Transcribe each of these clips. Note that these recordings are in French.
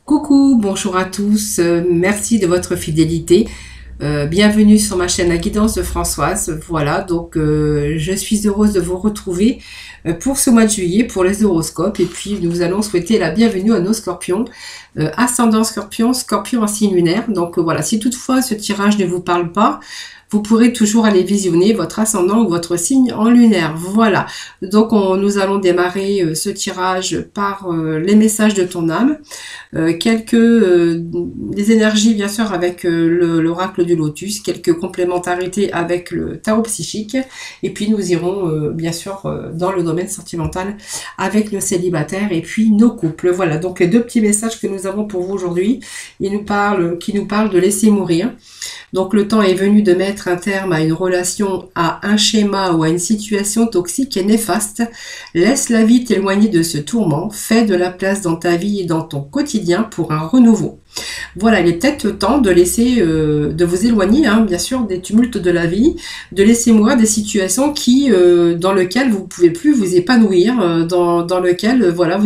Coucou, bonjour à tous, merci de votre fidélité. Bienvenue sur ma chaîne La Guidance de Françoise. Voilà, donc je suis heureuse de vous retrouver pour ce mois de juillet, pour les horoscopes. Et puis nous allons souhaiter la bienvenue à nos scorpions, ascendant scorpion, scorpion en signe lunaire. Donc voilà, si toutefois ce tirage ne vous parle pas, vous pourrez toujours aller visionner votre ascendant ou votre signe en lunaire. Voilà, donc nous allons démarrer ce tirage par les messages de ton âme. Des énergies bien sûr avec l'oracle du lotus, quelques complémentarités avec le tarot psychique, et puis nous irons bien sûr dans le domaine sentimental avec le célibataire et puis nos couples. Voilà, donc les deux petits messages que nous avons pour vous aujourd'hui, qui nous parlent de laisser mourir. Donc le temps est venu de mettre un terme à une relation, à un schéma ou à une situation toxique et néfaste. Laisse la vie t'éloigner de ce tourment, fais de la place dans ta vie et dans ton quotidien pour un renouveau. Voilà, il est peut-être temps de laisser, de vous éloigner, hein, bien sûr, des tumultes de la vie, de laisser mourir des situations dans lesquelles vous ne pouvez plus vous épanouir, dans lesquelles, voilà,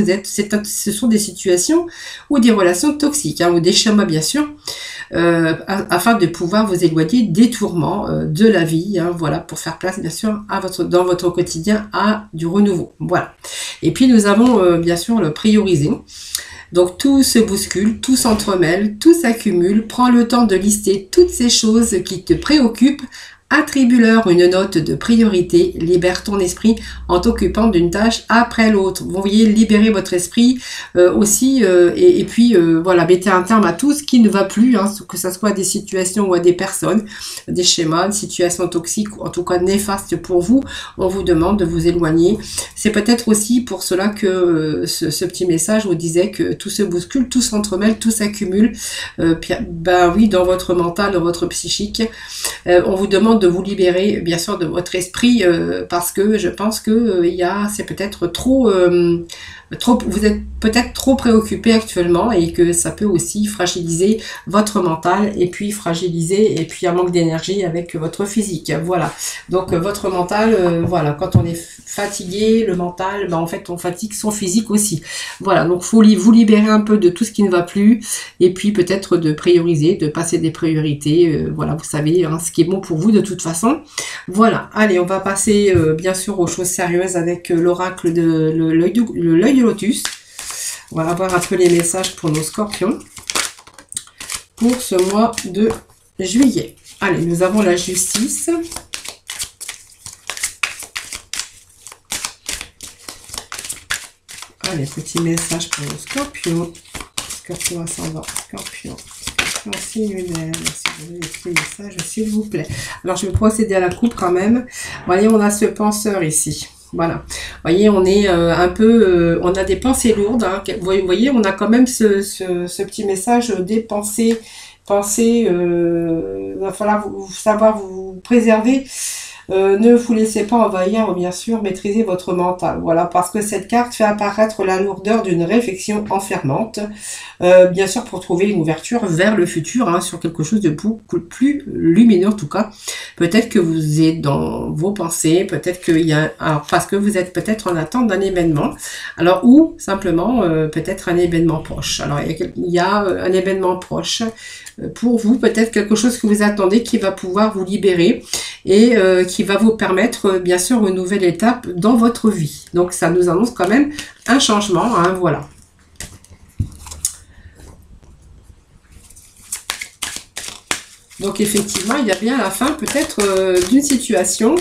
ce sont des situations ou des relations toxiques, hein, ou des schémas, bien sûr, afin de pouvoir vous éloigner des tourments de la vie, hein, voilà, pour faire place, bien sûr, dans votre quotidien à du renouveau. Voilà. Et puis, nous avons, bien sûr, le prioriser. Donc tout se bouscule, tout s'entremêle, tout s'accumule. Prends le temps de lister toutes ces choses qui te préoccupent. Attribue-leur une note de priorité, libère ton esprit en t'occupant d'une tâche après l'autre. Vous voyez, libérez votre esprit aussi et puis voilà, mettez un terme à tout ce qui ne va plus, hein, que ce soit des situations ou à des personnes, des schémas, des situations toxiques, ou en tout cas néfastes pour vous. On vous demande de vous éloigner. C'est peut-être aussi pour cela que ce petit message vous disait que tout se bouscule, tout s'entremêle, tout s'accumule. Ben oui, dans votre mental, dans votre psychique. On vous demande de vous libérer bien sûr de votre esprit parce que je pense que c'est peut-être trop, vous êtes peut-être trop préoccupé actuellement et que ça peut aussi fragiliser votre mental et puis fragiliser et puis un manque d'énergie avec votre physique. Voilà, donc votre mental, voilà, quand on est fatigué, le mental, ben, en fait on fatigue son physique aussi. Voilà, donc faut vous libérer un peu de tout ce qui ne va plus et puis peut-être de prioriser, de passer des priorités, voilà, vous savez, hein, ce qui est bon pour vous de toute façon. Voilà, allez, on va passer bien sûr aux choses sérieuses avec l'oracle de l'œil du lotus. On va avoir un peu les messages pour nos scorpions pour ce mois de juillet. Allez, nous avons la justice. Allez, petit message pour nos scorpions. Scorpion ascendant, scorpion. Merci lunaire, merci de donner les messages s'il vous plaît. Alors je vais procéder à la coupe quand même. Voyez, on a ce penseur ici. Voilà. Vous voyez, on est un peu, on a des pensées lourdes. Hein. Vous voyez, on a quand même ce petit message des pensées. Va falloir savoir vous préserver. Ne vous laissez pas envahir, bien sûr, maîtrisez votre mental. Voilà, parce que cette carte fait apparaître la lourdeur d'une réflexion enfermante, bien sûr pour trouver une ouverture vers le futur, hein, sur quelque chose de plus lumineux en tout cas. Peut-être que vous êtes dans vos pensées, peut-être qu'il y a, alors parce que vous êtes peut-être en attente d'un événement, alors ou simplement peut-être un événement proche. Alors il y a un événement proche pour vous, peut-être quelque chose que vous attendez qui va pouvoir vous libérer et qui va vous permettre bien sûr une nouvelle étape dans votre vie. Donc ça nous annonce quand même un changement, hein, voilà. Donc effectivement, il y a bien la fin peut-être d'une situation.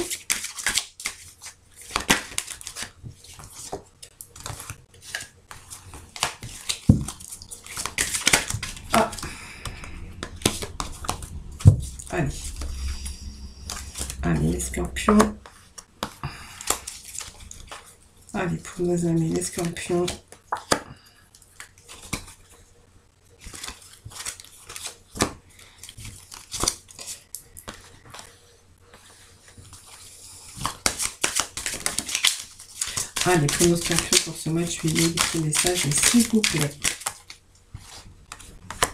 Ah. Allez. Allez, les scorpions. Allez, pour nos amis, les scorpions. Allez, pour nos scorpions, pour ce mois de juillet, des messages, s'il vous plaît.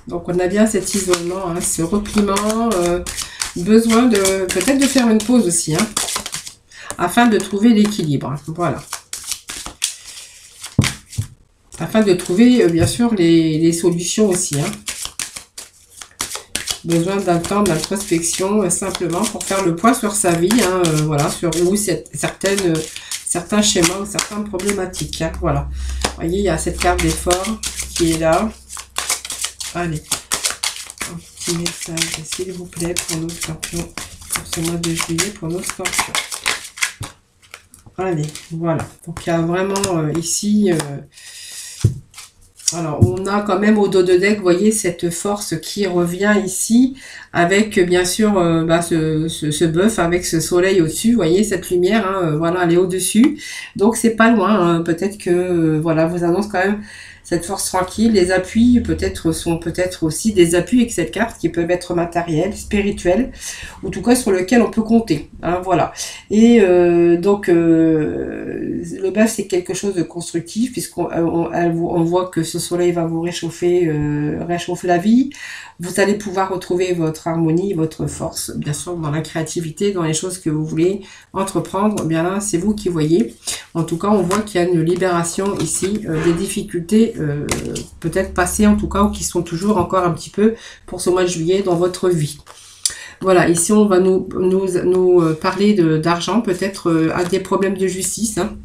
Donc, on a bien cet isolement, hein, ce repliement, besoin de peut-être de faire une pause aussi, hein, afin de trouver l'équilibre. Voilà. afin de trouver, bien sûr, les solutions aussi. Hein. Besoin d'un temps d'introspection, simplement pour faire le point sur sa vie, hein, voilà, sur où certains schémas ou certaines problématiques. Hein, voilà. Vous voyez, il y a cette carte d'effort qui est là. Allez, un petit message, s'il vous plaît, pour nos scorpions, pour ce mois de juillet, pour nos scorpions. Allez, voilà. Donc, il y a vraiment ici... alors, on a quand même au dos de deck, vous voyez, cette force qui revient ici, avec bien sûr ce bœuf, avec ce soleil au-dessus, vous voyez, cette lumière, hein, voilà, elle est au-dessus. Donc, c'est pas loin, hein, peut-être que, voilà, vous annonce quand même cette force tranquille. Les appuis sont peut-être aussi des appuis avec cette carte qui peuvent être matériels, spirituels, ou en tout cas sur lequel on peut compter. Hein, voilà. Et donc le bœuf c'est quelque chose de constructif puisqu'on on voit que ce soleil va vous réchauffer la vie. Vous allez pouvoir retrouver votre harmonie, votre force, bien sûr dans la créativité, dans les choses que vous voulez entreprendre. Eh bien là, c'est vous qui voyez. En tout cas, on voit qu'il y a une libération ici des difficultés peut-être passées en tout cas ou qui sont toujours encore un petit peu pour ce mois de juillet dans votre vie. Voilà, ici on va nous parler d'argent, peut-être à des problèmes de justice hein,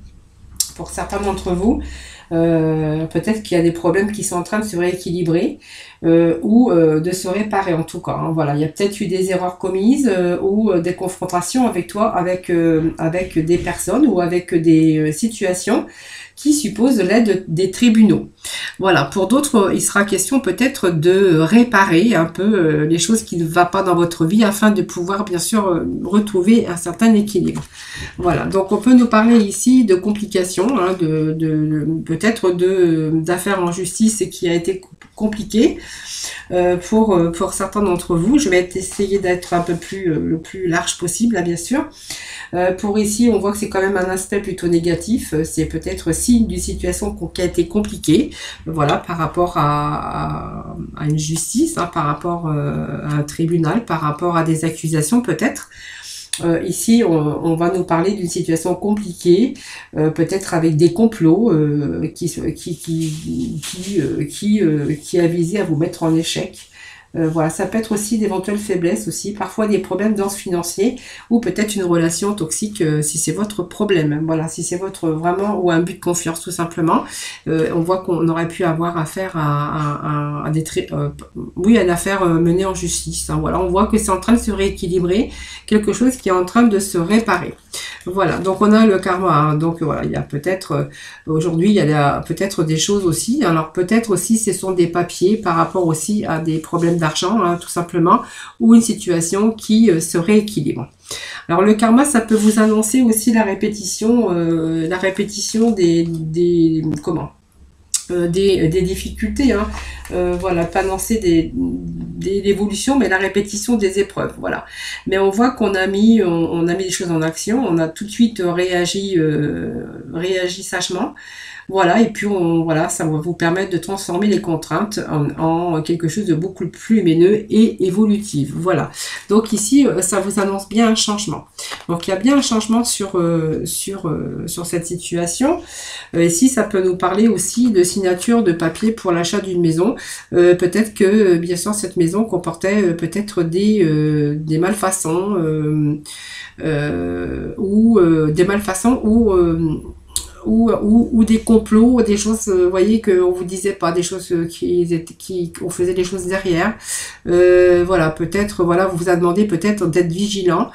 pour certains d'entre vous. Peut-être qu'il y a des problèmes qui sont en train de se rééquilibrer ou de se réparer en tout cas. Hein, voilà, il y a peut-être eu des erreurs commises ou des confrontations avec toi, avec des personnes ou avec des situations qui supposent l'aide des tribunaux. Voilà, pour d'autres, il sera question peut-être de réparer un peu les choses qui ne vont pas dans votre vie afin de pouvoir bien sûr retrouver un certain équilibre. Voilà, donc on peut nous parler ici de complications, hein, peut-être d'affaires en justice qui a été compliqué pour certains d'entre vous. Je vais essayer d'être un peu le plus large possible, là, bien sûr. Pour ici, on voit que c'est quand même un aspect plutôt négatif. C'est peut-être signe d'une situation qui a été compliquée, voilà, par rapport à une justice, hein, par rapport à un tribunal, par rapport à des accusations peut-être. Ici, on va nous parler d'une situation compliquée, peut-être avec des complots qui a visé à vous mettre en échec. Voilà, ça peut être aussi d'éventuelles faiblesses aussi, parfois des problèmes d'ordre financier ou peut-être une relation toxique si c'est votre problème. Voilà, si c'est votre vraiment ou un but de confiance tout simplement. On voit qu'on aurait pu avoir affaire à une affaire menée en justice. Hein, voilà, on voit que c'est en train de se rééquilibrer, quelque chose qui est en train de se réparer. Voilà, donc on a le karma. Hein, donc voilà, il y a peut-être aujourd'hui il y a peut-être des choses aussi. Alors peut-être aussi ce sont des papiers par rapport aussi à des problèmes d'argent, hein, tout simplement, ou une situation qui se rééquilibre. Alors le karma, ça peut vous annoncer aussi la répétition des difficultés, hein. Voilà, pas annoncer l'évolution, mais la répétition des épreuves, voilà. Mais on voit qu'on a mis, on a mis des choses en action, on a tout de suite réagi sagement. Voilà, et puis voilà, ça va vous permettre de transformer les contraintes en quelque chose de beaucoup plus lumineux et évolutif. Voilà. Donc ici, ça vous annonce bien un changement. Donc il y a bien un changement sur cette situation. Ici, ça peut nous parler aussi de signature de papier pour l'achat d'une maison. Peut-être que, bien sûr, cette maison comportait peut-être des malfaçons ou des complots, des choses, vous voyez, qu'on vous disait pas, des choses on faisait des choses derrière. Voilà, peut-être, voilà, vous vous a demandé peut-être d'être vigilant.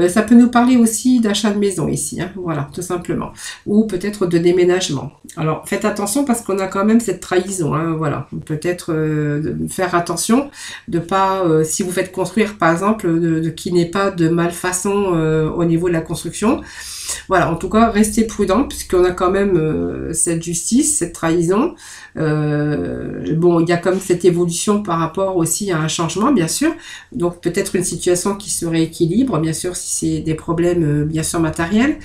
Ça peut nous parler aussi d'achat de maison ici, hein, voilà, tout simplement. Ou peut-être de déménagement. Alors, faites attention parce qu'on a quand même cette trahison, hein, voilà. Peut-être faire attention de pas, si vous faites construire, par exemple, qu'il n'y ait pas de malfaçon au niveau de la construction. Voilà, en tout cas, restez prudent puisqu'on a quand même cette justice, cette trahison. Bon, il y a comme cette évolution par rapport aussi à un changement, bien sûr. Donc, peut-être une situation qui se rééquilibre, bien sûr, si c'est des problèmes, bien sûr, matériels.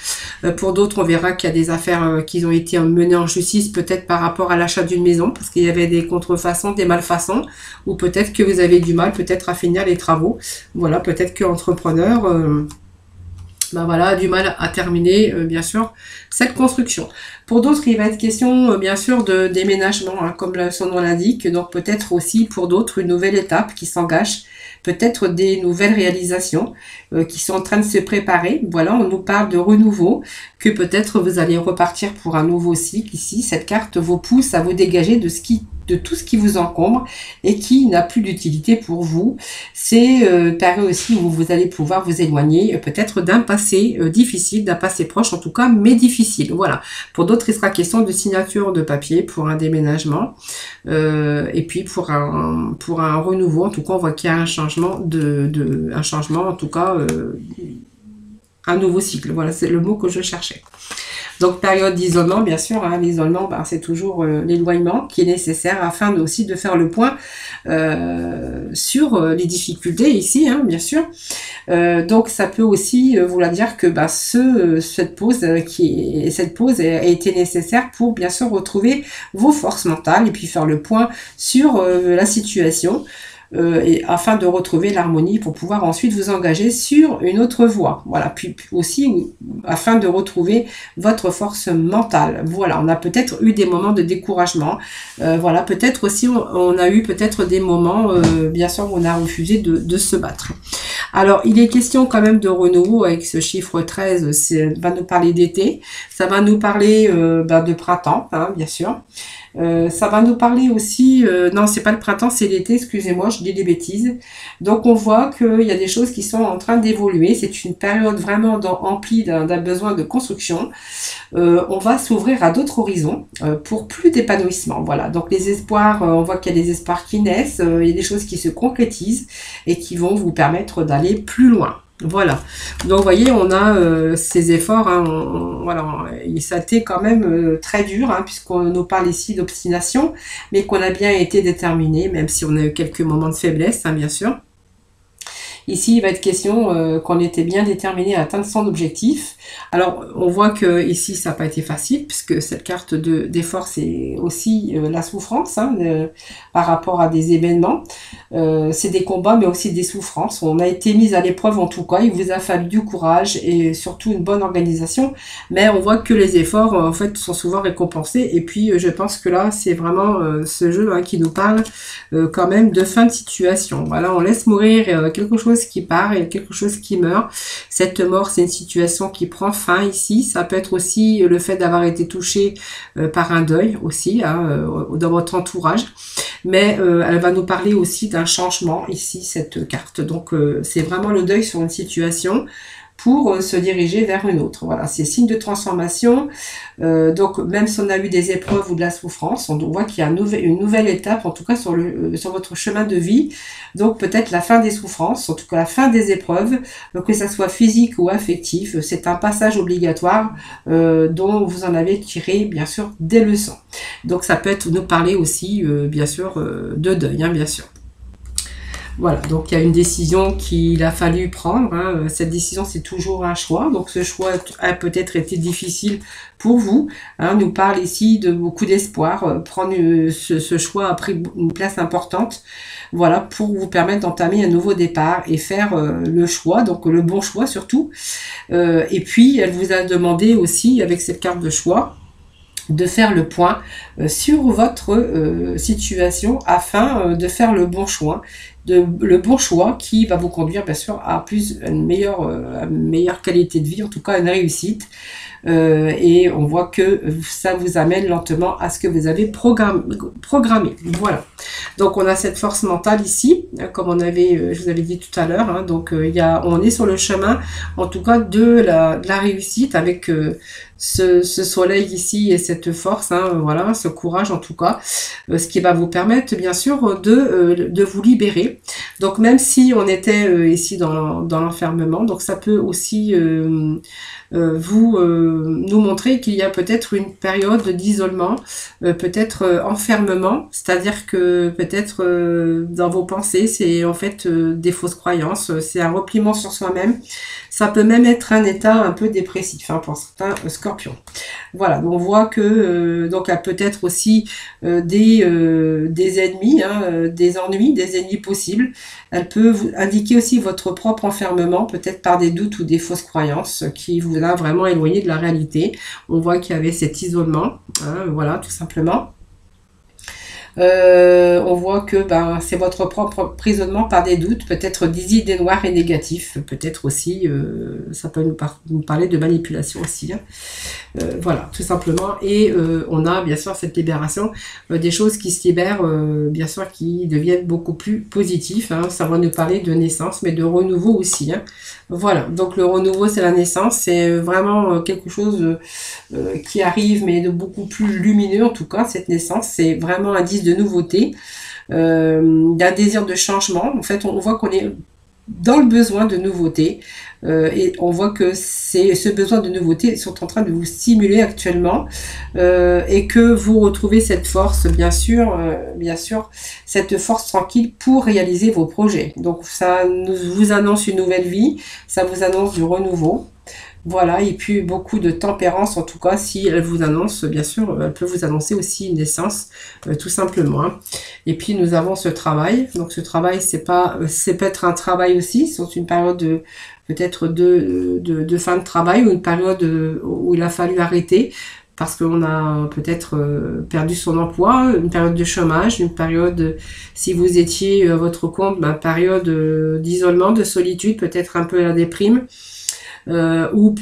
Pour d'autres, on verra qu'il y a des affaires qui ont été menées en justice, peut-être par rapport à l'achat d'une maison, parce qu'il y avait des contrefaçons, des malfaçons, ou peut-être que vous avez du mal, peut-être, à finir les travaux. Voilà, peut-être qu'entrepreneur... ben voilà, du mal à terminer, bien sûr, cette construction. Pour d'autres, il va être question, bien sûr, de déménagement, hein, comme son nom l'indique. Donc, peut-être aussi, pour d'autres, une nouvelle étape qui s'engage. Peut-être des nouvelles réalisations qui sont en train de se préparer. Voilà, on nous parle de renouveau, que peut-être vous allez repartir pour un nouveau cycle. Ici, cette carte vous pousse à vous dégager de tout ce qui vous encombre et qui n'a plus d'utilité pour vous. C'est période aussi où vous allez pouvoir vous éloigner peut-être d'un passé difficile, d'un passé proche en tout cas, mais difficile. Voilà. Pour d'autres, il sera question de signature de papier pour un déménagement et puis pour un renouveau. En tout cas, on voit qu'il y a un changement un changement en tout cas, un nouveau cycle. Voilà, c'est le mot que je cherchais. Donc, période d'isolement, bien sûr, hein, l'isolement, ben, c'est toujours l'éloignement qui est nécessaire afin aussi de faire le point sur les difficultés ici, hein, bien sûr. Donc, ça peut aussi vouloir dire que ben, cette pause a été nécessaire pour, bien sûr, retrouver vos forces mentales et puis faire le point sur la situation. Et afin de retrouver l'harmonie pour pouvoir ensuite vous engager sur une autre voie. Voilà, puis aussi afin de retrouver votre force mentale. Voilà, on a peut-être eu des moments de découragement. Voilà, peut-être aussi on a eu peut-être des moments, bien sûr, où on a refusé de se battre. Alors, il est question quand même de renouveau avec ce chiffre 13, ça va nous parler d'été, ça va nous parler de printemps, hein, bien sûr. Ça va nous parler aussi, non c'est pas le printemps, c'est l'été, excusez-moi, je dis des bêtises. Donc on voit qu'il y a des choses qui sont en train d'évoluer, c'est une période vraiment emplie d'un besoin de construction. On va s'ouvrir à d'autres horizons pour plus d'épanouissement. Voilà, donc les espoirs, on voit qu'il y a des espoirs qui naissent, il y a des choses qui se concrétisent et qui vont vous permettre d'aller plus loin. Voilà, donc vous voyez, on a ces efforts, hein, voilà, ça a été quand même très dur, hein, puisqu'on nous parle ici d'obstination, mais qu'on a bien été déterminé, même si on a eu quelques moments de faiblesse, hein, bien sûr. Ici, il va être question qu'on était bien déterminé à atteindre son objectif. Alors, on voit que ici, ça n'a pas été facile, puisque cette carte d'effort, c'est aussi la souffrance, hein, par rapport à des événements. C'est des combats, mais aussi des souffrances. On a été mis à l'épreuve, en tout cas. Il vous a fallu du courage et surtout une bonne organisation. Mais on voit que les efforts, en fait, sont souvent récompensés. Et puis, je pense que là, c'est vraiment ce jeu qui nous parle quand même de fin de situation. Voilà, on laisse mourir quelque chose qui part et quelque chose qui meurt. Cette mort, c'est une situation qui prend fin ici. Ça peut être aussi le fait d'avoir été touché par un deuil aussi, hein, dans votre entourage. Mais elle va nous parler aussi d'un changement ici, cette carte. Donc, c'est vraiment le deuil sur une situation pour se diriger vers une autre. Voilà, c'est signe de transformation. Donc, même si on a eu des épreuves ou de la souffrance, on voit qu'il y a une nouvelle étape, en tout cas sur votre chemin de vie. Donc, peut-être la fin des souffrances, en tout cas la fin des épreuves, que ça soit physique ou affectif. C'est un passage obligatoire dont vous en avez tiré, bien sûr, des leçons. Donc, ça peut nous parler aussi, bien sûr, de deuil, hein, bien sûr. Voilà, donc il y a une décision qu'il a fallu prendre. Hein. Cette décision, c'est toujours un choix. Donc ce choix a peut-être été difficile pour vous. Hein. On nous parle ici de beaucoup d'espoir. Prendre ce choix a pris une place importante. Voilà, pour vous permettre d'entamer un nouveau départ et faire le choix, donc le bon choix surtout. Et puis, elle vous a demandé aussi, avec cette carte de choix, de faire le point sur votre situation afin de faire le bon choix. Le bon choix qui va vous conduire bien sûr à une meilleure qualité de vie, en tout cas une réussite. Et on voit que ça vous amène lentement à ce que vous avez programmé. Voilà. Donc on a cette force mentale ici, comme je vous avais dit tout à l'heure. Hein, donc on est sur le chemin, en tout cas de la réussite avec ce soleil ici et cette force, hein, voilà, ce courage en tout cas, ce qui va vous permettre bien sûr de vous libérer. Donc même si on était ici dans l'enfermement, donc ça peut aussi nous montrer qu'il y a peut-être une période d'isolement, peut-être enfermement, c'est-à-dire que peut-être dans vos pensées, c'est en fait des fausses croyances, c'est un repliement sur soi-même. Ça peut même être un état un peu dépressif, hein, pour certains scorpions. Voilà, donc on voit que donc il y a peut-être aussi des ennemis, hein, des ennuis, des ennemis possibles possible. Elle peut vous indiquer aussi votre propre enfermement, peut-être par des doutes ou des fausses croyances qui vous a vraiment éloigné de la réalité. On voit qu'il y avait cet isolement, hein, voilà, tout simplement. On voit que c'est votre propre emprisonnement par des doutes, peut-être des idées noires et négatifs, peut-être aussi, ça peut nous parler de manipulation aussi, hein. Voilà, tout simplement. Et on a bien sûr cette libération, des choses qui se libèrent, bien sûr, qui deviennent beaucoup plus positifs, hein. Ça va nous parler de naissance, mais de renouveau aussi, hein. Voilà, donc le renouveau, c'est la naissance, c'est vraiment quelque chose qui arrive, mais de beaucoup plus lumineux en tout cas, cette naissance, c'est vraiment un indice de nouveauté, d'un désir de changement. En fait, on voit qu'on est dans le besoin de nouveauté, et on voit que ce besoin de nouveauté sont en train de vous stimuler actuellement, et que vous retrouvez cette force, bien sûr, cette force tranquille pour réaliser vos projets. Donc ça vous annonce une nouvelle vie, ça vous annonce du renouveau. Voilà, et puis beaucoup de tempérance, en tout cas, si elle vous annonce, bien sûr, elle peut vous annoncer aussi une naissance, tout simplement, hein. Et puis nous avons ce travail, donc ce travail, c'est peut-être un travail aussi, c'est une période peut-être de fin de travail, ou une période où il a fallu arrêter, parce qu'on a peut-être perdu son emploi, une période de chômage, une période, si vous étiez à votre compte, une période d'isolement, de solitude, peut-être un peu la déprime. Ou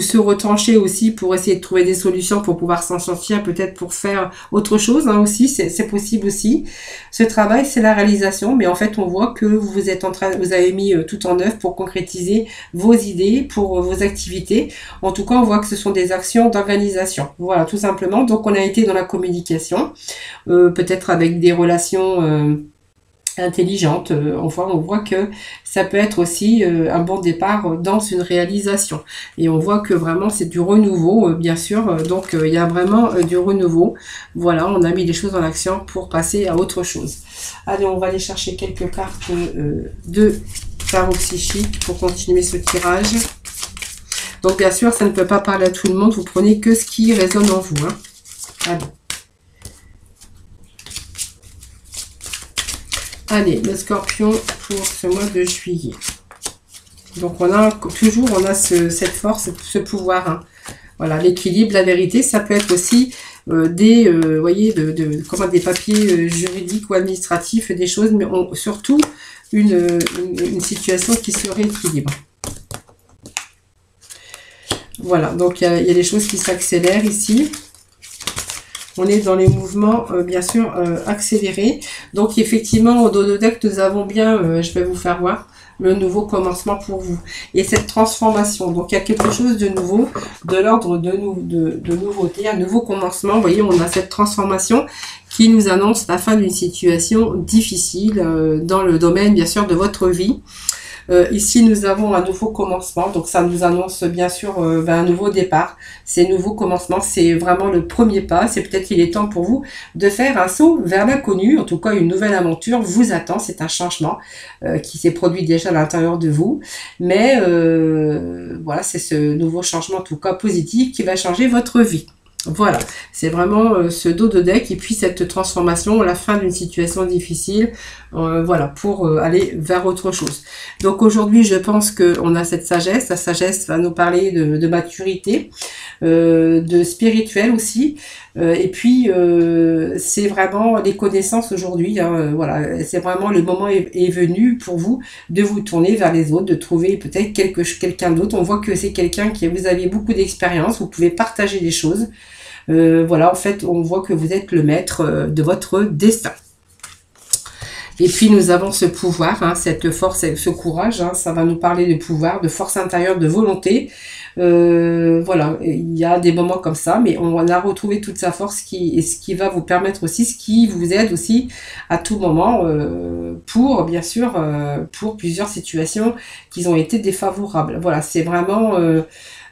se retrancher aussi pour essayer de trouver des solutions pour pouvoir s'en sortir, peut-être pour faire autre chose, hein, aussi, c'est possible aussi. Ce travail, c'est la réalisation, mais en fait, on voit que vous avez mis tout en œuvre pour concrétiser vos idées, pour vos activités. En tout cas, on voit que ce sont des actions d'organisation. Voilà, tout simplement. Donc, on a été dans la communication, peut-être avec des relations intelligente. Enfin, on voit que ça peut être aussi un bon départ dans une réalisation. Et on voit que vraiment c'est du renouveau, bien sûr. Donc il y a vraiment du renouveau. Voilà, on a mis les choses en action pour passer à autre chose. Allez, on va aller chercher quelques cartes de tarot psychique pour continuer ce tirage. Donc bien sûr, ça ne peut pas parler à tout le monde. Vous prenez que ce qui résonne en vous, hein. Allez. Allez, le Scorpion pour ce mois de juillet. Donc on a toujours cette force, ce pouvoir, hein. Voilà, l'équilibre, la vérité, ça peut être aussi des papiers juridiques ou administratifs, des choses, mais surtout une situation qui se rééquilibre. Voilà, donc il y a des choses qui s'accélèrent ici. On est dans les mouvements, bien sûr, accélérés. Donc, effectivement, au dos de deck, nous avons bien, je vais vous faire voir, le nouveau commencement pour vous. Et cette transformation. Donc, il y a quelque chose de nouveau, de l'ordre de nouveauté, un nouveau commencement. Vous voyez, on a cette transformation qui nous annonce la fin d'une situation difficile dans le domaine, bien sûr, de votre vie. Ici, nous avons un nouveau commencement, donc ça nous annonce bien sûr un nouveau départ. Ces nouveaux commencements, c'est vraiment le premier pas. C'est peut-être qu'il est temps pour vous de faire un saut vers l'inconnu. En tout cas, une nouvelle aventure vous attend. C'est un changement qui s'est produit déjà à l'intérieur de vous. Mais voilà, c'est ce nouveau changement, en tout cas positif, qui va changer votre vie. Voilà, c'est vraiment ce dos de deck et puis cette transformation, la fin d'une situation difficile, voilà, pour aller vers autre chose. Donc aujourd'hui, je pense qu'on a cette sagesse. La sagesse va nous parler de maturité, de spirituel aussi. Et puis, c'est vraiment les connaissances aujourd'hui. Hein, voilà, c'est vraiment le moment est venu pour vous de vous tourner vers les autres, de trouver peut-être quelqu'un d'autre. On voit que c'est quelqu'un qui vous avez beaucoup d'expérience. Vous pouvez partager des choses. Voilà, en fait, on voit que vous êtes le maître de votre destin. Et puis, nous avons ce pouvoir, hein, cette force, ce courage. Hein, ça va nous parler de pouvoir, de force intérieure, de volonté. Voilà, il y a des moments comme ça, mais on a retrouvé toute sa force ce qui va vous permettre aussi, ce qui vous aide aussi à tout moment pour, bien sûr, pour plusieurs situations qui ont été défavorables. Voilà, c'est vraiment...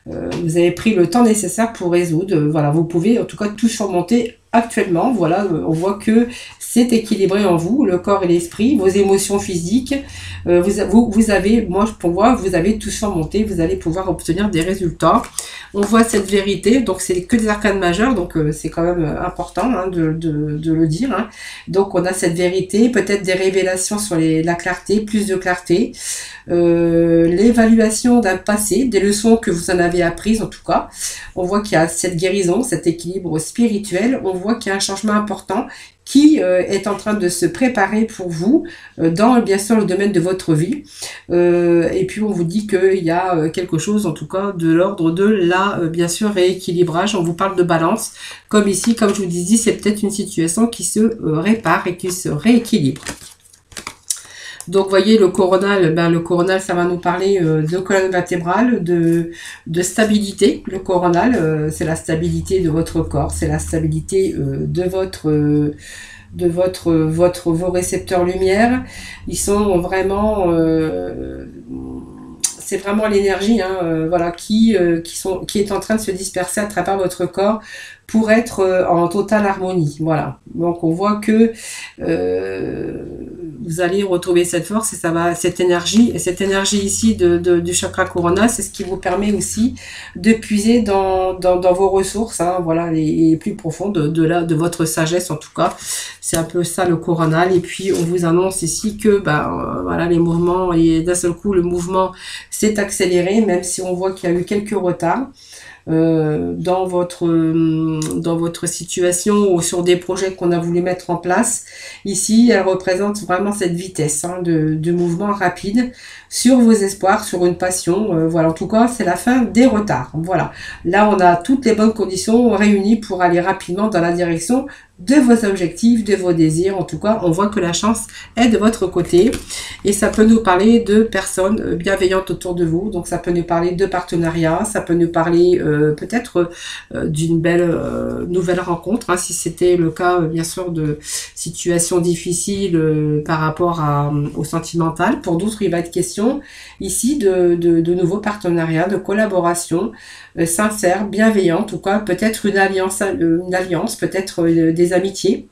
vous avez pris le temps nécessaire pour résoudre. Voilà, vous pouvez en tout cas tout surmonter actuellement. Voilà, on voit que c'est équilibré en vous, le corps et l'esprit, vos émotions physiques. Vous avez, moi pour moi, vous avez tout surmonté, vous allez pouvoir obtenir des résultats. On voit cette vérité, donc c'est que des arcanes majeures, donc c'est quand même important hein, de le dire. Hein. Donc on a cette vérité, peut-être des révélations sur la clarté, plus de clarté, l'évaluation d'un passé, des leçons que vous en avez apprises en tout cas. On voit qu'il y a cette guérison, cet équilibre spirituel, on voit qu'il y a un changement important qui est en train de se préparer pour vous dans bien sûr le domaine de votre vie. Et puis on vous dit qu'il y a quelque chose en tout cas de l'ordre de la bien sûr rééquilibrage. On vous parle de balance. Comme ici, comme je vous disais, c'est peut-être une situation qui se répare et qui se rééquilibre. Donc, voyez, le coronal, le coronal, ça va nous parler de colonne vertébrale, de stabilité. Le coronal, c'est la stabilité de votre corps, c'est la stabilité vos récepteurs lumière. Ils sont vraiment, c'est vraiment l'énergie, hein, voilà, qui est en train de se disperser à travers votre corps pour être en totale harmonie. Voilà. Donc on voit que vous allez retrouver cette force et ça va, cette énergie ici du chakra corona, c'est ce qui vous permet aussi de puiser dans vos ressources, hein, voilà, les plus profondes de votre sagesse en tout cas. C'est un peu ça le coronal. Et puis on vous annonce ici que voilà, les mouvements, et d'un seul coup le mouvement s'est accéléré, même si on voit qu'il y a eu quelques retards. Dans votre situation ou sur des projets qu'on a voulu mettre en place. Ici, elle représente vraiment cette vitesse hein, de mouvement rapide sur vos espoirs, sur une passion. Voilà, en tout cas, c'est la fin des retards. Voilà, là, on a toutes les bonnes conditions réunies pour aller rapidement dans la direction de vos objectifs, de vos désirs. En tout cas, on voit que la chance est de votre côté et ça peut nous parler de personnes bienveillantes autour de vous. Donc, ça peut nous parler de partenariat, ça peut nous parler peut-être d'une belle nouvelle rencontre, hein, si c'était le cas, bien sûr, de situations difficiles par rapport au sentimental. Pour d'autres, il va être question ici de nouveaux partenariats, de collaboration sincère, bienveillante, en tout cas peut-être une alliance, peut-être des amitiés.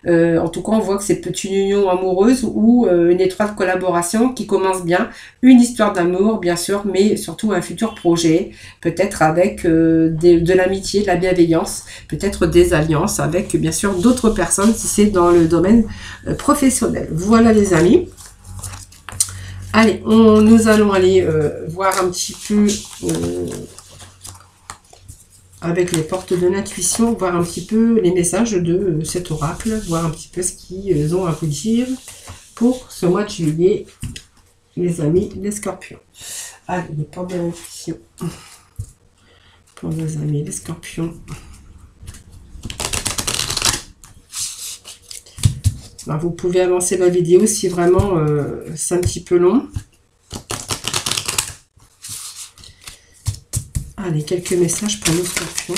En tout cas, on voit que c'est peut-être une union amoureuse ou une étroite collaboration qui commence bien, une histoire d'amour, bien sûr, mais surtout un futur projet, peut-être avec de l'amitié, de la bienveillance, peut-être des alliances avec, bien sûr, d'autres personnes si c'est dans le domaine professionnel. Voilà les amis. Allez, nous allons aller voir un petit peu avec les portes de l'intuition, voir un petit peu les messages de cet oracle, voir un petit peu ce qu'ils ont à vous dire pour ce mois de juillet, les amis, les scorpions. Allez, les portes de l'intuition pour nos amis, les scorpions. Alors, vous pouvez avancer la vidéo si vraiment c'est un petit peu long. Allez, quelques messages pour nos scorpions.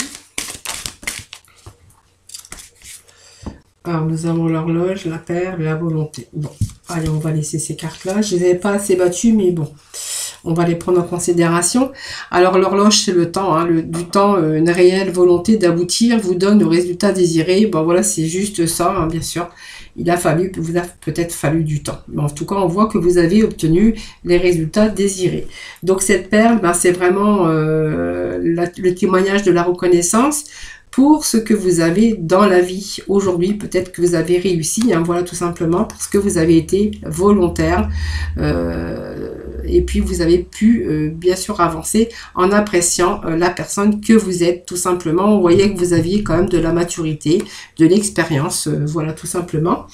Alors, nous avons l'horloge, la perle et la volonté. Bon, allez, on va laisser ces cartes-là. Je ne les avais pas assez battues, mais bon, on va les prendre en considération. Alors, l'horloge, c'est le temps. Hein, du temps, une réelle volonté d'aboutir vous donne le résultat désiré. Bon, voilà, c'est juste ça, hein, bien sûr. Vous a peut-être fallu du temps. Mais en tout cas, on voit que vous avez obtenu les résultats désirés. Donc, cette perle, c'est vraiment le témoignage de la reconnaissance pour ce que vous avez dans la vie aujourd'hui. Peut-être que vous avez réussi, hein, voilà, tout simplement, parce que vous avez été volontaire. Et puis, vous avez pu, bien sûr, avancer en appréciant la personne que vous êtes, tout simplement. On voyait que vous aviez quand même de la maturité, de l'expérience, voilà, tout simplement.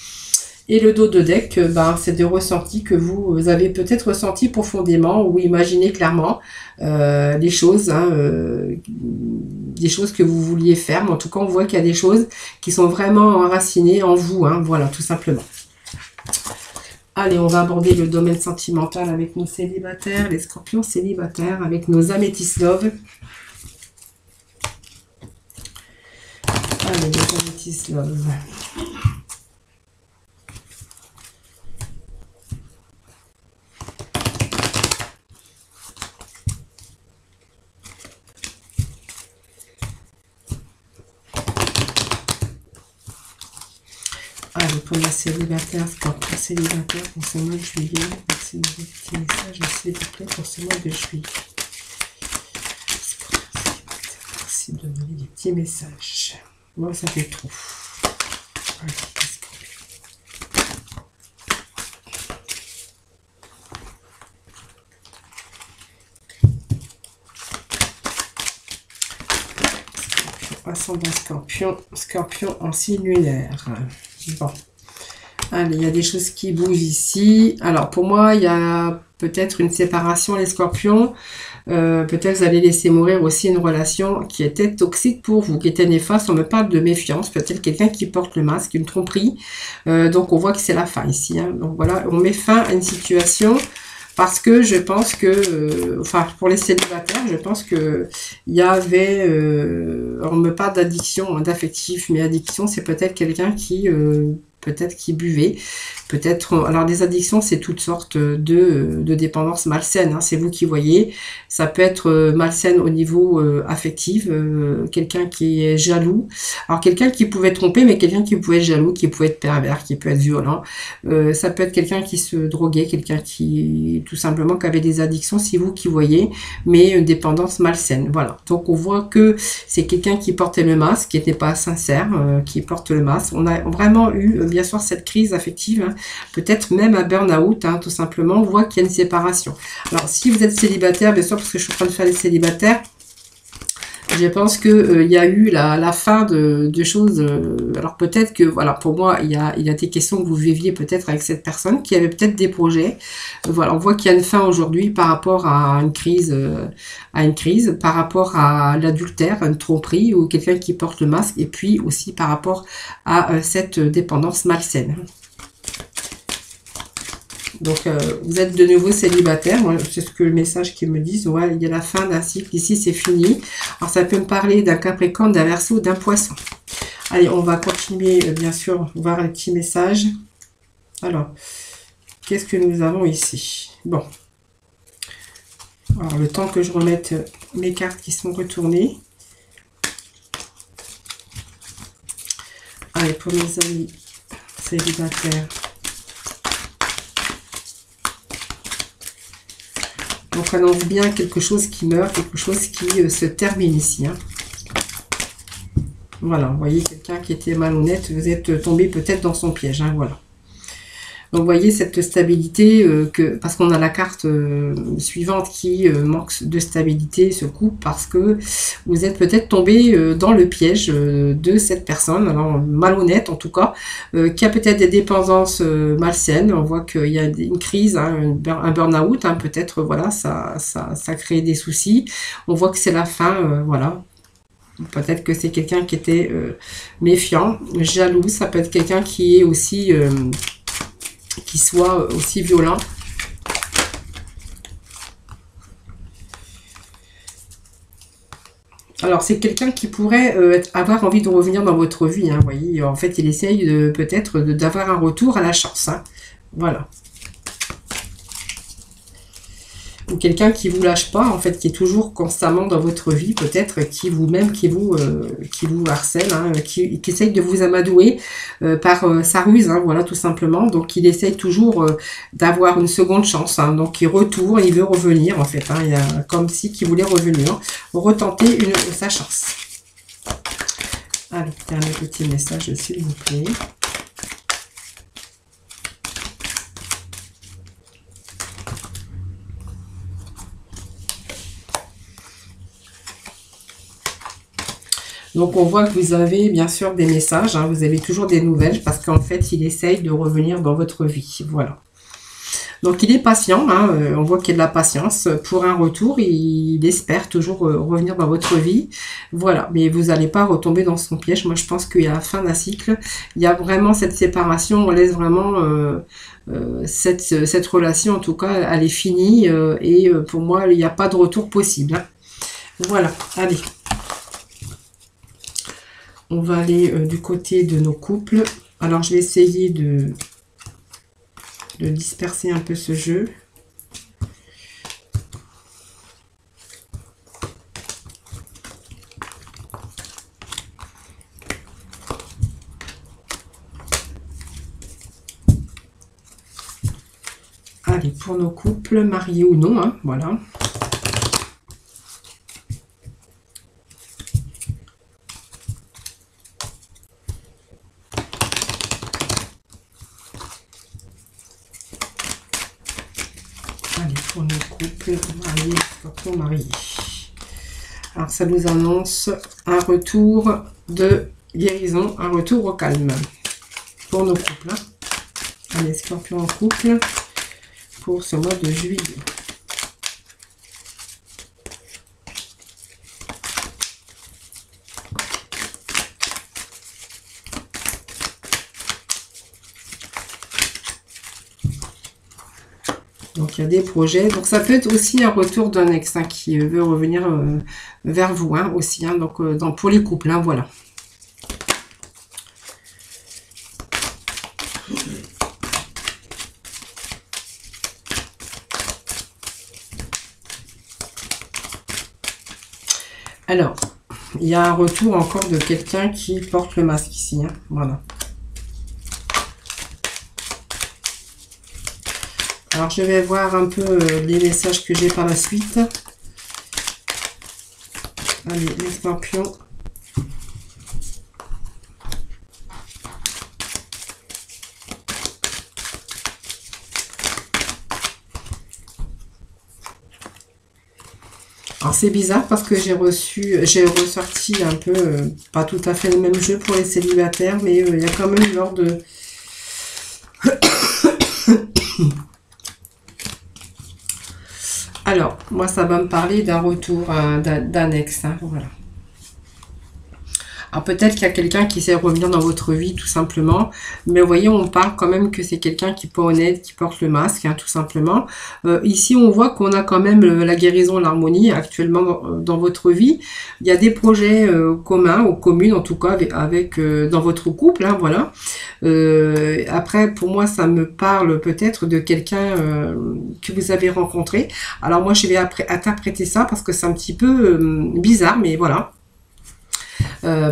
Et le dos de deck, c'est des ressentis que vous avez peut-être ressentis profondément ou imaginé clairement des choses, hein, des choses que vous vouliez faire. Mais en tout cas, on voit qu'il y a des choses qui sont vraiment enracinées en vous, hein, voilà, tout simplement. Allez, on va aborder le domaine sentimental avec nos célibataires, les scorpions célibataires, avec nos améthystes love. Allez, les améthystes love. Allez, pour la célibataire, scorpion célibataire pour ce mois de juillet. Merci de des petits messages, s'il vous plaît, pour ce mois de juillet. Merci de donner des petits messages. Moi, ça fait trop. Allez, ascendant scorpion, scorpion en signe lunaire. Bon, allez, il y a des choses qui bougent ici. Alors pour moi, il y a peut-être une séparation, les scorpions. Peut-être vous allez laisser mourir aussi une relation qui était toxique pour vous, qui était néfaste. On me parle de méfiance, peut-être quelqu'un qui porte le masque, une tromperie. Donc on voit que c'est la fin ici, hein. Donc voilà, on met fin à une situation. Parce que je pense que, enfin, pour les célibataires, je pense que il y avait, on me parle d'addiction, hein, d'affectif, mais addiction, c'est peut-être quelqu'un qui, peut-être qui buvait, peut-être, alors des addictions, c'est toutes sortes de dépendances malsaines, hein, c'est vous qui voyez. Ça peut être malsaine au niveau affectif, quelqu'un qui est jaloux. Alors quelqu'un qui pouvait tromper, mais quelqu'un qui pouvait être jaloux, qui pouvait être pervers, qui peut être violent. Ça peut être quelqu'un qui se droguait, quelqu'un qui, tout simplement, qui avait des addictions, c'est vous qui voyez, mais une dépendance malsaine. Voilà. Donc on voit que c'est quelqu'un qui portait le masque, qui n'était pas sincère, qui porte le masque. On a vraiment eu, bien sûr, cette crise affective, hein, peut-être même un burn-out, hein, tout simplement. On voit qu'il y a une séparation. Alors si vous êtes célibataire, bien sûr, parce que je suis en train de faire les célibataires, je pense que il y a eu la fin de choses. Alors peut-être que, voilà, pour moi, il y a des questions que vous viviez peut-être avec cette personne qui avait peut-être des projets. Voilà, on voit qu'il y a une fin aujourd'hui par rapport à une crise, par rapport à l'adultère, une tromperie ou quelqu'un qui porte le masque, et puis aussi par rapport à cette dépendance malsaine. Donc, vous êtes de nouveau célibataire. C'est ce que le message qui me disent. Ouais, il y a la fin d'un cycle. Ici, c'est fini. Alors, ça peut me parler d'un Capricorne, d'un Verseau, d'un Poisson. Allez, on va continuer, bien sûr, voir les petits messages. Alors, qu'est-ce que nous avons ici? Bon. Alors, le temps que je remette mes cartes qui sont retournées. Allez, pour mes amis célibataires. Donc, annonce bien quelque chose qui meurt, quelque chose qui se termine ici, hein. Voilà, vous voyez quelqu'un qui était malhonnête, vous êtes tombé peut-être dans son piège, hein, voilà. Donc, vous voyez cette stabilité, parce qu'on a la carte suivante qui manque de stabilité, ce coup, parce que vous êtes peut-être tombé dans le piège de cette personne, alors malhonnête en tout cas, qui a peut-être des dépendances malsaines. On voit qu'il y a une crise, hein, un burn-out, hein, peut-être, voilà, ça crée des soucis. On voit que c'est la fin, voilà. Peut-être que c'est quelqu'un qui était méfiant, jaloux, ça peut être quelqu'un qui est aussi... qui soit aussi violent. Alors, c'est quelqu'un qui pourrait avoir envie de revenir dans votre vie, hein, vous voyez. En fait, il essaye peut-être d'avoir un retour à la chance, hein. Voilà. Ou quelqu'un qui vous lâche pas, en fait, qui est toujours constamment dans votre vie, peut-être, qui vous harcèle, hein, qui essaye de vous amadouer par sa ruse, hein, voilà, tout simplement. Donc, il essaye toujours d'avoir une seconde chance, hein. Donc, il retourne, il veut revenir, en fait, hein, il y a comme si qu'il voulait revenir, retenter sa chance. Allez, dernier petit message, s'il vous plaît. Donc, on voit que vous avez bien sûr des messages, hein, vous avez toujours des nouvelles parce qu'en fait, il essaye de revenir dans votre vie. Voilà. Donc, il est patient, hein, on voit qu'il y a de la patience pour un retour. Il espère toujours revenir dans votre vie. Voilà, mais vous n'allez pas retomber dans son piège. Moi, je pense qu'il y a la fin d'un cycle. Il y a vraiment cette séparation, on laisse vraiment... cette relation, en tout cas, elle est finie. Et pour moi, il n'y a pas de retour possible, hein. Voilà, allez. On va aller du côté de nos couples. Alors, je vais essayer de disperser un peu ce jeu. Allez, pour nos couples, mariés ou non, hein, voilà. Allez, pour nos couples, mariés, scorpion, mariés. Alors, ça nous annonce un retour de guérison, un retour au calme pour nos couples. Hein. Allez, scorpion en couple pour ce mois de juillet. Donc, il y a des projets. Donc, ça peut être aussi un retour d'un ex hein, qui veut revenir vers vous hein, aussi. Hein, donc, pour les couples, hein, voilà. Alors, il y a un retour encore de quelqu'un qui porte le masque ici. Hein, voilà. Alors, je vais voir un peu les messages que j'ai par la suite. Allez, les scorpions. Alors, c'est bizarre parce que j'ai ressorti un peu, pas tout à fait le même jeu pour les célibataires, mais il y a quand même l'ordre de... Alors, moi, ça va me parler d'un retour, d'un ex. Hein, voilà. Alors, peut-être qu'il y a quelqu'un qui sait revenir dans votre vie, tout simplement. Mais vous voyez, on parle quand même que c'est quelqu'un qui est pas honnête, qui porte le masque, hein, tout simplement. Ici, on voit qu'on a quand même la guérison, l'harmonie actuellement dans votre vie. Il y a des projets communs, ou communes, en tout cas, avec dans votre couple, hein, voilà. Après, pour moi, ça me parle peut-être de quelqu'un que vous avez rencontré. Alors, moi, je vais interpréter ça parce que c'est un petit peu bizarre, mais voilà.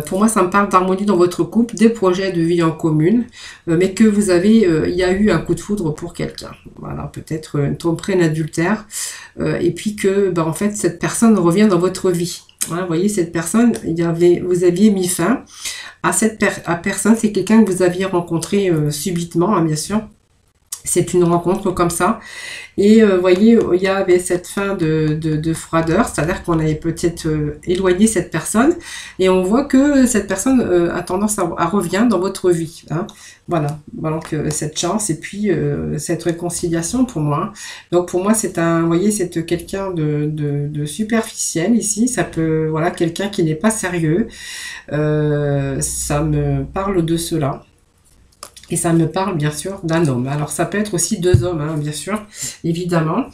Pour moi, ça me parle d'harmonie dans votre couple, des projets de vie en commune, mais que vous avez, il y a eu un coup de foudre pour quelqu'un. Voilà, peut-être une tromperie, un adultère, et puis que, en fait, cette personne revient dans votre vie. Hein, vous voyez, cette personne, vous aviez mis fin à cette personne. C'est quelqu'un que vous aviez rencontré subitement, hein, bien sûr. C'est une rencontre comme ça. Et vous voyez, il y avait cette fin de froideur, c'est-à-dire qu'on avait peut-être éloigné cette personne. Et on voit que cette personne a tendance à revenir dans votre vie. Hein. Voilà, donc cette chance et puis cette réconciliation pour moi. Hein. Donc pour moi, c'est un, vous voyez, c'est quelqu'un de superficiel ici. Ça peut, voilà, quelqu'un qui n'est pas sérieux. Ça me parle de cela. Et ça me parle bien sûr d'un homme. Alors ça peut être aussi deux hommes, hein, bien sûr, évidemment.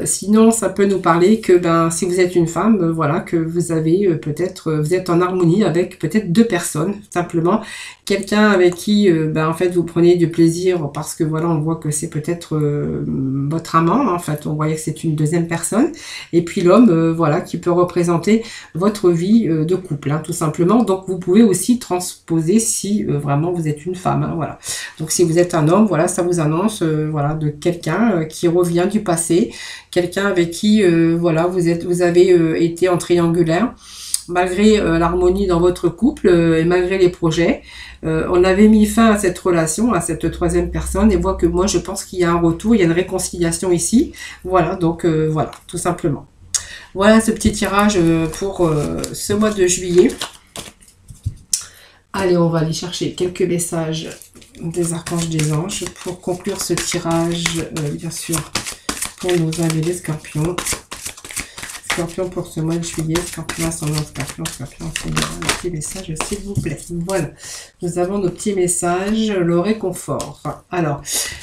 Sinon, ça peut nous parler que si vous êtes une femme, voilà, que vous avez vous êtes en harmonie avec peut-être deux personnes, simplement. Quelqu'un avec qui, en fait, vous prenez du plaisir parce que voilà, on voit que c'est peut-être votre amant. En fait, on voyait que c'est une deuxième personne. Et puis l'homme, voilà, qui peut représenter votre vie de couple, hein, tout simplement. Donc vous pouvez aussi transposer si vraiment vous êtes une femme, hein, voilà. Donc si vous êtes un homme, voilà, ça vous annonce voilà, de quelqu'un qui revient du passé, quelqu'un avec qui voilà, vous avez été en triangulaire, malgré l'harmonie dans votre couple et malgré les projets. On avait mis fin à cette relation, à cette troisième personne, et voit que moi je pense qu'il y a un retour, il y a une réconciliation ici. Voilà, donc voilà, tout simplement. Voilà ce petit tirage pour ce mois de juillet. Allez, on va aller chercher quelques messages des archanges, des anges pour conclure ce tirage, bien sûr, pour nos amis les scorpions. Scorpion pour ce mois de juillet, Scorpion ascendant Scorpion, Scorpion ascendant, un petit message s'il vous plaît. Voilà, nous avons nos petits messages, le réconfort. Alors,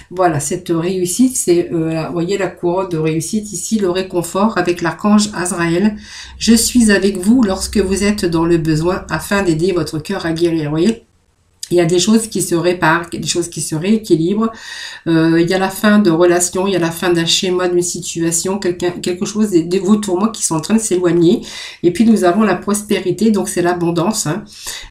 voilà, cette réussite, c'est, vous voyez la couronne de réussite ici, le réconfort avec l'archange Azraël. Je suis avec vous lorsque vous êtes dans le besoin afin d'aider votre cœur à guérir, vous voyez. Il y a des choses qui se réparent, des choses qui se rééquilibrent. Il y a la fin de relations, il y a la fin d'un schéma, d'une situation, quelque chose, des vos tourments qui sont en train de s'éloigner. Et puis nous avons la prospérité, donc c'est l'abondance. Hein.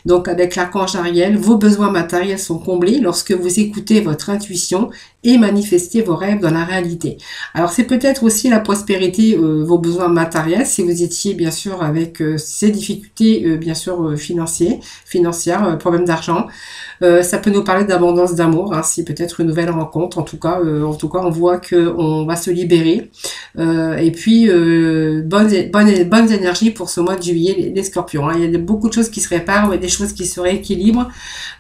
Donc avec l'archange Ariel, vos besoins matériels sont comblés lorsque vous écoutez votre intuition et manifestez vos rêves dans la réalité. Alors c'est peut-être aussi la prospérité, vos besoins matériels, si vous étiez bien sûr avec ces difficultés, bien sûr financières, problèmes d'argent. Ça peut nous parler d'abondance d'amour, hein, si peut-être une nouvelle rencontre. En tout cas, on voit que on va se libérer. Et puis bonnes énergies pour ce mois de juillet, les Scorpions. Hein. Il y a beaucoup de choses qui se réparent, mais des choses qui se rééquilibrent.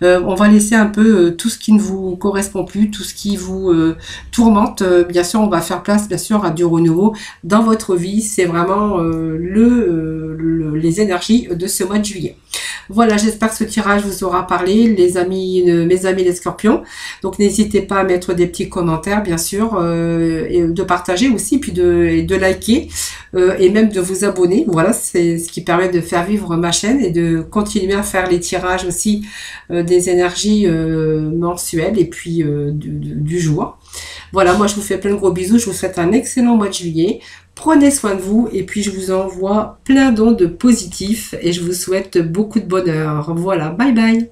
On va laisser un peu tout ce qui ne vous correspond plus, tout ce qui vous tourmente. Bien sûr, on va faire place, bien sûr, à du renouveau dans votre vie. C'est vraiment les énergies de ce mois de juillet. Voilà, j'espère que ce tirage vous aura parlé, les amis, mes amis les Scorpions. Donc n'hésitez pas à mettre des petits commentaires, bien sûr, et de partager aussi, puis de liker, et même de vous abonner. Voilà, c'est ce qui permet de faire vivre ma chaîne et de continuer à faire les tirages aussi des énergies mensuelles et puis du jour. Voilà, moi je vous fais plein de gros bisous, je vous souhaite un excellent mois de juillet. Prenez soin de vous et puis je vous envoie plein d'ondes positifs et je vous souhaite beaucoup de bonheur. Voilà, bye bye.